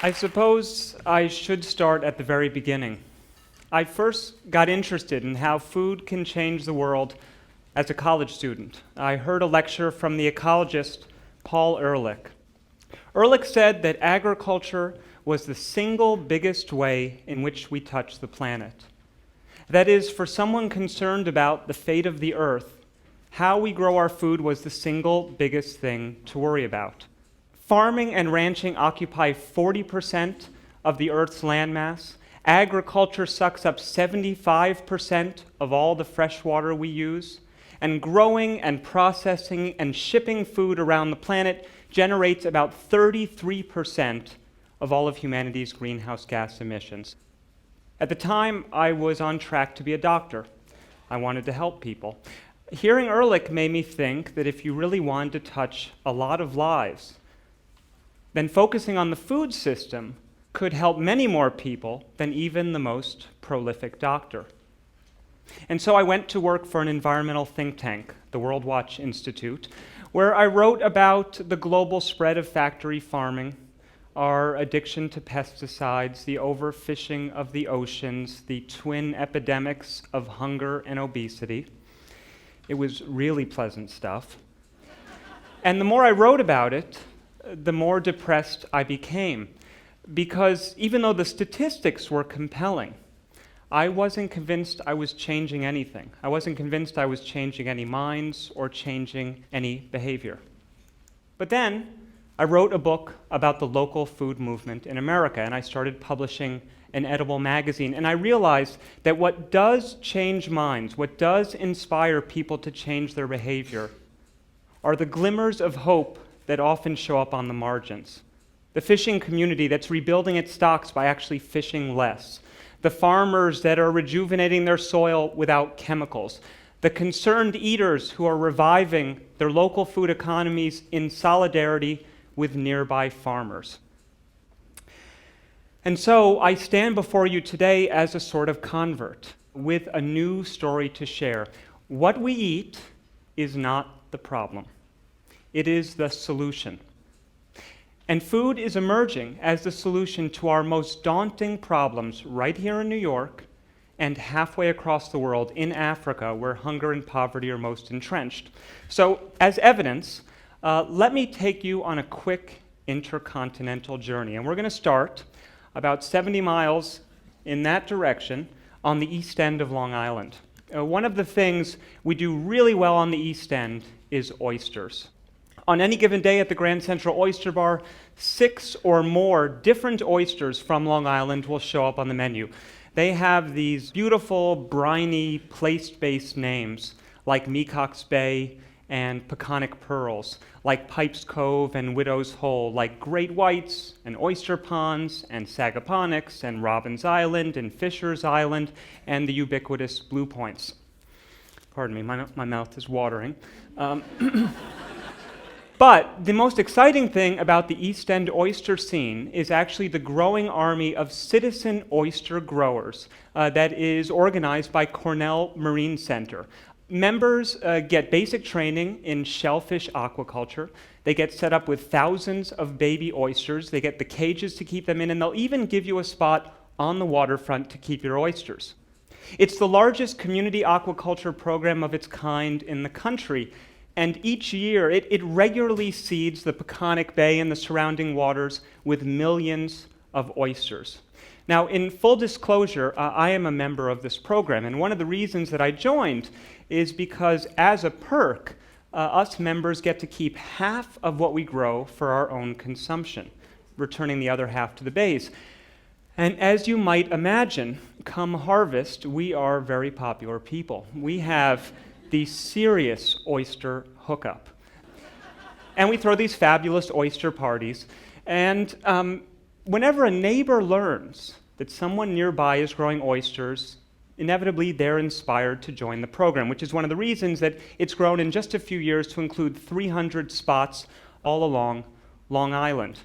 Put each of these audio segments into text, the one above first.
I suppose I should start at the very beginning. I first got interested in how food can change the world as a college student. I heard a lecture from the ecologist Paul Ehrlich. Ehrlich said that agriculture was the single biggest way in which we touch the planet. That is, for someone concerned about the fate of the earth, how we grow our food was the single biggest thing to worry about. Farming and ranching occupy 40% of the Earth's landmass. Agriculture sucks up 75% of all the fresh water we use. And growing and processing and shipping food around the planet generates about 33% of all of humanity's greenhouse gas emissions. At the time, I was on track to be a doctor. I wanted to help people. Hearing Ehrlich made me think that if you really wanted to touch a lot of lives, then focusing on the food system could help many more people than even the most prolific doctor. And so I went to work for an environmental think tank, the World Watch Institute, where I wrote about the global spread of factory farming, our addiction to pesticides, the overfishing of the oceans, the twin epidemics of hunger and obesity. It was really pleasant stuff. And the more I wrote about it, the more depressed I became, because even though the statistics were compelling, I wasn't convinced I was changing anything. I wasn't convinced I was changing any minds or changing any behavior. But then I wrote a book about the local food movement in America, and I started publishing an edible magazine, and I realized that what does change minds, what does inspire people to change their behavior, are the glimmers of hope that often show up on the margins. The fishing community that's rebuilding its stocks by actually fishing less. The farmers that are rejuvenating their soil without chemicals. The concerned eaters who are reviving their local food economies in solidarity with nearby farmers. And so I stand before you today as a sort of convert with a new story to share. What we eat is not the problem. It is the solution. And food is emerging as the solution to our most daunting problems right here in New York and halfway across the world in Africa, where hunger and poverty are most entrenched. So, as evidence, let me take you on a quick intercontinental journey. And we're going to start about 70 miles in that direction on the east end of Long Island. One of the things we do really well on the east end is oysters. On any given day at the Grand Central Oyster Bar, 6 or more different oysters from Long Island will show up on the menu. They have these beautiful, briny, place-based names like Mecox Bay and Peconic Pearls, like Pipes Cove and Widow's Hole, like Great Whites and Oyster Ponds and Sagaponics and Robbins Island and Fisher's Island and the ubiquitous Blue Points. Pardon me, my mouth is watering. But the most exciting thing about the East End oyster scene is actually the growing army of citizen oyster growers that is organized by Cornell Marine Center. Members get basic training in shellfish aquaculture. They get set up with thousands of baby oysters. They get the cages to keep them in, and they'll even give you a spot on the waterfront to keep your oysters. It's the largest community aquaculture program of its kind in the country. And each year, it regularly seeds the Peconic Bay and the surrounding waters with millions of oysters. Now, in full disclosure, I am a member of this program, and one of the reasons that I joined is because, as a perk, us members get to keep half of what we grow for our own consumption, returning the other half to the bays. And as you might imagine, come harvest, we are very popular people. We have the serious oyster hookup. And we throw these fabulous oyster parties. And whenever a neighbor learns that someone nearby is growing oysters, inevitably they're inspired to join the program, which is one of the reasons that it's grown in just a few years to include 300 spots all along Long Island.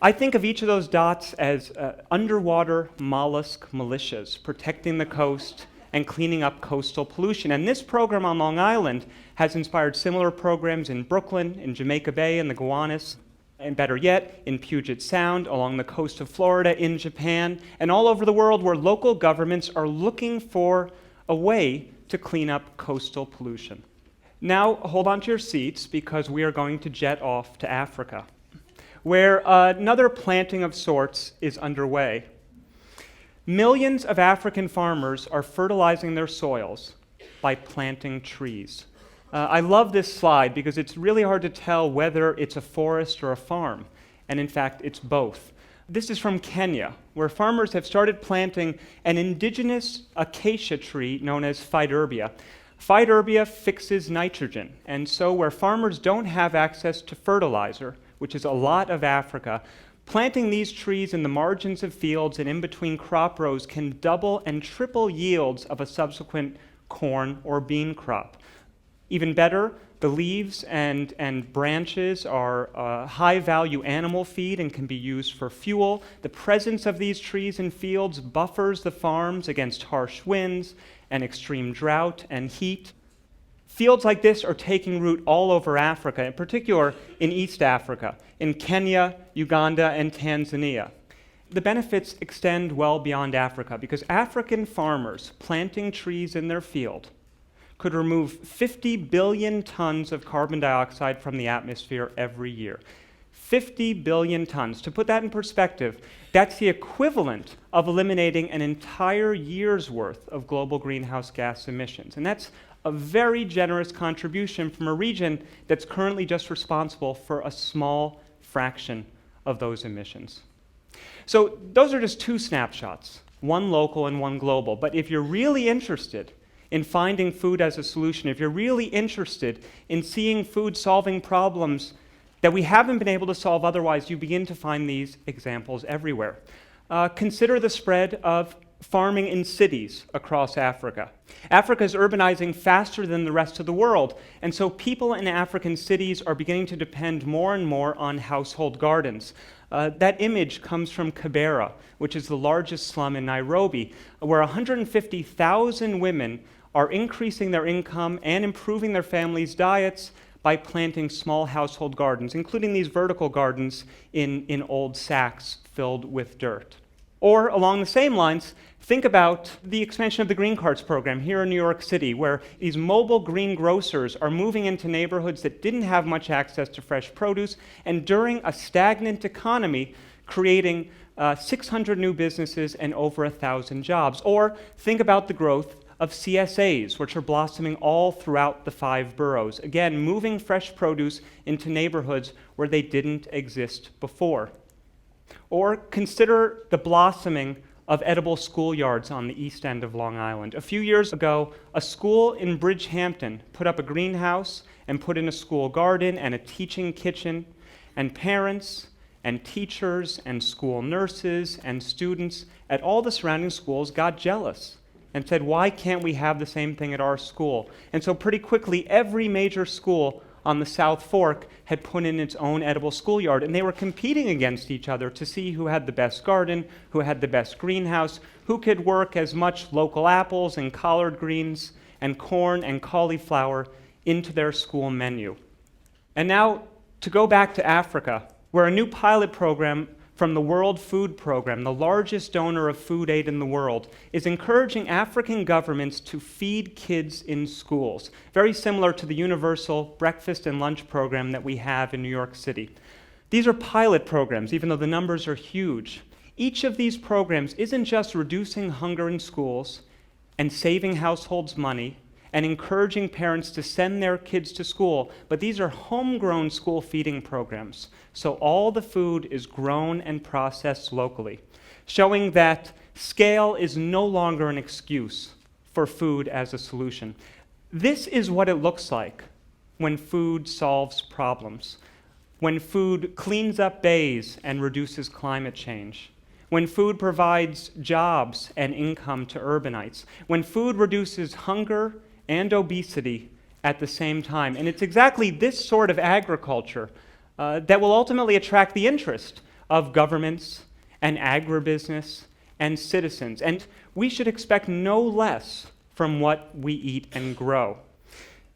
I think of each of those dots as underwater mollusk militias protecting the coast and cleaning up coastal pollution. And this program on Long Island has inspired similar programs in Brooklyn, in Jamaica Bay, and the Gowanus. and better yet, in Puget Sound, along the coast of Florida, in Japan, and all over the world where local governments are looking for a way to clean up coastal pollution. Now, hold on to your seats because we are going to jet off to Africa, where another planting of sorts is underway. Millions of African farmers are fertilizing their soils by planting trees. I love this slide because it's really hard to tell whether it's a forest or a farm, and in fact, it's both. This is from Kenya, where farmers have started planting an indigenous acacia tree known as Phyderbia. Phyderbia fixes nitrogen, and so where farmers don't have access to fertilizer, which is a lot of Africa, planting these trees in the margins of fields and in between crop rows can double and triple yields of a subsequent corn or bean crop. Even better, the leaves and branches are high-value animal feed and can be used for fuel. The presence of these trees in fields buffers the farms against harsh winds and extreme drought and heat. Fields like this are taking root all over Africa, in particular in East Africa, in Kenya, Uganda, and Tanzania. The benefits extend well beyond Africa because African farmers planting trees in their field could remove 50 billion tons of carbon dioxide from the atmosphere every year. 50 billion tons. To put that in perspective, that's the equivalent of eliminating an entire year's worth of global greenhouse gas emissions. And that's a very generous contribution from a region that's currently just responsible for a small fraction of those emissions. So those are just two snapshots, one local and one global. But if you're really interested in finding food as a solution, if you're really interested in seeing food solving problems that we haven't been able to solve otherwise, you begin to find these examples everywhere. Consider the spread of farming in cities across Africa. Africa is urbanizing faster than the rest of the world, and so people in African cities are beginning to depend more and more on household gardens. That image comes from Kibera, which is the largest slum in Nairobi, where 150,000 women are increasing their income and improving their families' diets by planting small household gardens, including these vertical gardens in old sacks filled with dirt. Or along the same lines, think about the expansion of the Green Carts program here in New York City, where these mobile green grocers are moving into neighborhoods that didn't have much access to fresh produce, and during a stagnant economy, creating 600 new businesses and over 1,000 jobs. Or think about the growth of CSAs, which are blossoming all throughout the 5 boroughs. Again, moving fresh produce into neighborhoods where they didn't exist before. Or consider the blossoming of edible schoolyards on the east end of Long Island. A few years ago, a school in Bridgehampton put up a greenhouse and put in a school garden and a teaching kitchen, and parents and teachers and school nurses and students at all the surrounding schools got jealous and said, why can't we have the same thing at our school? And so pretty quickly, every major school on the South Fork had put in its own edible schoolyard, and they were competing against each other to see who had the best garden, who had the best greenhouse, who could work as much local apples and collard greens and corn and cauliflower into their school menu. And now, to go back to Africa, where a new pilot program from the World Food Program, the largest donor of food aid in the world, is encouraging African governments to feed kids in schools, very similar to the universal breakfast and lunch program that we have in New York City. These are pilot programs, even though the numbers are huge. Each of these programs isn't just reducing hunger in schools and saving households money and encouraging parents to send their kids to school, but these are homegrown school feeding programs. So all the food is grown and processed locally, showing that scale is no longer an excuse for food as a solution. This is what it looks like when food solves problems, when food cleans up bays and reduces climate change, when food provides jobs and income to urbanites, when food reduces hunger and obesity at the same time. And it's exactly this sort of agriculture that will ultimately attract the interest of governments and agribusiness and citizens. And we should expect no less from what we eat and grow.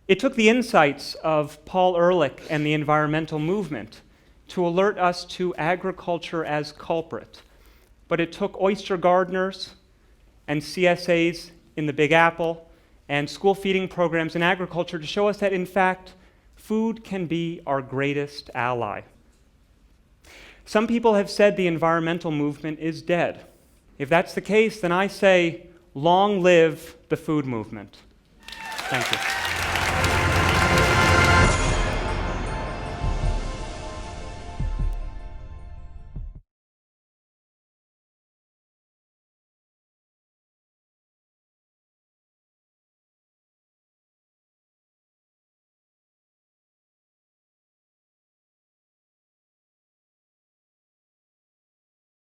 It took the insights of Paul Ehrlich and the environmental movement to alert us to agriculture as culprit. But it took oyster gardeners and CSAs in the Big Apple and school feeding programs in agriculture to show us that, in fact, food can be our greatest ally. Some people have said the environmental movement is dead. If that's the case, then I say, long live the food movement. Thank you.